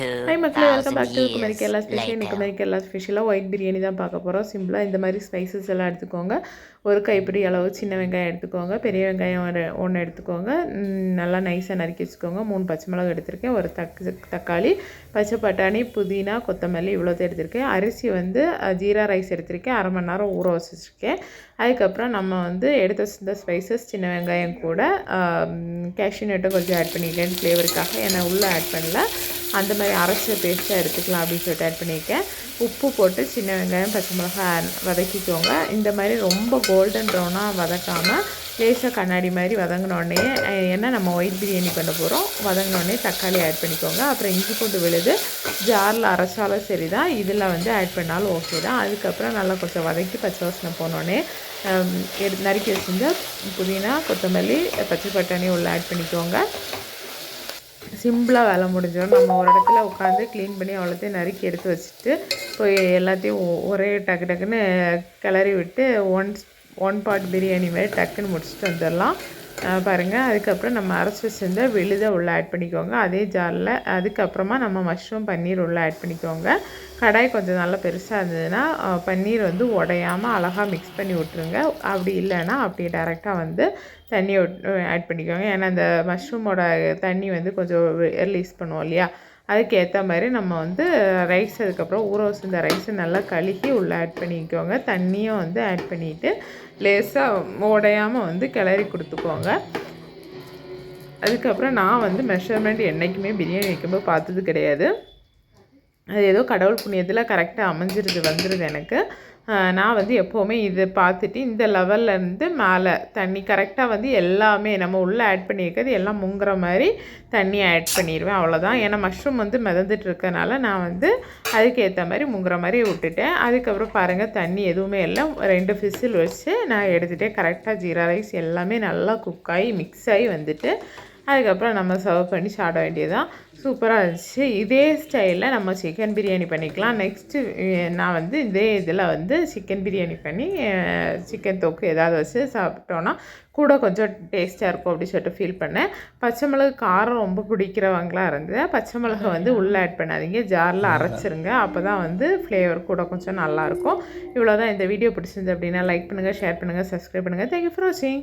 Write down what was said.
Hi மக்களே, welcome 2000 back to Kumari years Kerala special. later. இன்னைக்கு குமரி கேரளா ஸ்பெஷலாக ஒயிட் பிரியாணி தான் பார்க்க போகிறோம். சிம்பிளாக இந்த மாதிரி ஸ்பைசஸ் எல்லாம் எடுத்துக்கோங்க. ஒரு கைப்பிடி அளவு சின்ன வெங்காயம் எடுத்துக்கோங்க, பெரிய வெங்காயம் ஒன்று எடுத்துக்கோங்க, நல்லா நைஸாக நறுக்கி வச்சுக்கோங்க. 3 பச்சை மிளகு எடுத்திருக்கேன், ஒரு தக்காளி, பச்சை பட்டாணி, புதினா, கொத்தமல்லி இவ்வளோதான் எடுத்திருக்கேன். அரிசி வந்து ஜீரா ரைஸ் எடுத்திருக்கேன், அரை மணி நேரம் ஊற வச்சுருக்கேன். அதுக்கப்புறம் நம்ம வந்து எடுத்து வச்சிருந்த ஸ்பைசஸ் சின்ன வெங்காயம் கூட கேஷ்யூ நட்டும் கொஞ்சம் ஆட் பண்ணியிருக்கேன் ஃப்ளேவருக்காக. ஏன்னா உள்ளே ஆட் பண்ணல, அந்த மாதிரி அரைச்ச பேஸ்ட்டாக எடுத்துக்கலாம் அப்படின்னு சொல்லிட்டு ஆட் பண்ணியிருக்கேன். உப்பு போட்டு சின்ன வெங்காயம் பச்சை மிளகாய் வதக்கிக்கோங்க. இந்த மாதிரி ரொம்ப கோல்டன் ப்ரௌனாக வதக்காமல் லேசாக கண்ணாடி மாதிரி வதங்கினோடனே, ஏன்னா நம்ம ஒயிட் பிரியாணி பண்ண போகிறோம், வதங்கினோடனே தக்காளி ஆட் பண்ணிக்கோங்க. அப்புறம் இஞ்சி பூண்டு விழுது ஜாரில் அரைச்சாலும் சரி தான், இதில் வந்து ஆட் பண்ணாலும் ஓகே தான். அதுக்கப்புறம் நல்லா கொஞ்சம் வதக்கி பச்சை வாசனை போனோடனே நறுக்கி வச்சுருந்த புதினா, கொத்தமல்லி, பச்சை பட்டாணி உள்ள ஆட் பண்ணிக்கோங்க. சிம்பிளாக வேலை முடிஞ்சிடும். நம்ம ஒரு இடத்துல உட்காந்து க்ளீன் பண்ணி அவ்வளோத்தையும் நறுக்கி எடுத்து வச்சுட்டு போய் எல்லாத்தையும் ஒரே டக்குன்னு கிளறி விட்டு ஒன் பார்ட் பிரியாணி மாதிரி டக்குன்னு முடிச்சுட்டு வந்துடலாம். பாருங்கள். அதுக்கப்புறம் நம்ம அரைச்சி வச்சுருந்த விழுதை உள்ளே ஆட் பண்ணிக்கோங்க அதே ஜாரில். அதுக்கப்புறமா நம்ம மஷ்ரூம் பன்னீர் உள்ளே ஆட் பண்ணிக்கோங்க. கடாய் கொஞ்சம் நல்லா பெருசாக இருந்ததுன்னா பன்னீர் வந்து உடையாமல் அழகாக மிக்ஸ் பண்ணி விட்ருங்க. அப்படி இல்லைன்னா அப்படியே டேரெக்டாக வந்து தண்ணி ஆட் பண்ணிக்கோங்க. ஏன்னா அந்த மஷ்ரூமோட தண்ணி வந்து கொஞ்சம் ரிலீஸ் பண்ணுவோம் இல்லையா, அதுக்கு ஏற்ற மாதிரி நம்ம வந்து ரைஸ் அதுக்கப்புறம் ஊற வச்சுருந்த ரைஸை நல்லா கழுகி உள்ளே ஆட் பண்ணிக்கோங்க. தண்ணியும் வந்து ஆட் பண்ணிவிட்டு லேசாக உடையாமல் வந்து கிளறி கொடுத்துக்கோங்க. அதுக்கப்புறம் நான் வந்து மெஷர்மெண்ட் என்றைக்குமே பிரியாணி வைக்கும்போது பார்த்தது கிடையாது. அது ஏதோ கடவுள் புண்ணியத்தில் கரெக்டாக வந்துடுது எனக்கு. நான் வந்து எப்போவுமே இது பார்த்துட்டு இந்த லெவல்லேருந்து மேலே தண்ணி கரெக்டாக வந்து எல்லாமே நம்ம உள்ளே ஆட் பண்ணியிருக்கிறது எல்லாம் முங்குற மாதிரி தண்ணி ஆட் பண்ணிடுவேன், அவ்வளோதான். ஏன்னா மஷ்ரூம் வந்து மிதந்துட்டு இருக்கனால நான் வந்து அதுக்கு ஏற்ற மாதிரி முங்குற மாதிரி விட்டுட்டேன். அதுக்கப்புறம் பாருங்கள், தண்ணி எதுவுமே இல்லை, 2 விசில் வச்சு நான் எடுத்துகிட்டேன். கரெக்டாக ஜீரா ரைஸ் எல்லாமே நல்லா குக் ஆகி மிக்ஸ் ஆகி வந்துட்டு அதுக்கப்புறம் நம்ம சர்வ் பண்ணி சாப்பிட வேண்டியதுதான். சூப்பராக இருந்துச்சு. இதே ஸ்டைலில் நம்ம சிக்கன் பிரியாணி பண்ணிக்கலாம். நெக்ஸ்ட்டு நான் வந்து இதே இதில் வந்து சிக்கன் பிரியாணி பண்ணி சிக்கன் தொக்கு ஏதாவது வச்சு சாப்பிட்டோன்னா கூட கொஞ்சம் டேஸ்ட்டாக இருக்கும் அப்படின்னு சொல்லிட்டு ஃபீல் பண்ணேன். பச்சை மிளகு காரம் ரொம்ப பிடிக்கிறவங்களாக இருந்தது. பச்சை மிளகு வந்து உள்ளே ஆட் பண்ணாதீங்க, ஜாரில் அரைச்சிருங்க. அப்போ தான் வந்து ஃப்ளேவர் கூட கொஞ்சம் நல்லாயிருக்கும். இவ்வளோ தான். இந்த வீடியோ பிடிச்சிருந்து அப்படின்னா லைக் பண்ணுங்கள், ஷேர் பண்ணுங்கள், சப்ஸ்கிரைப் பண்ணுங்கள். தேங்க்யூ ஃபார் வாட்சிங்.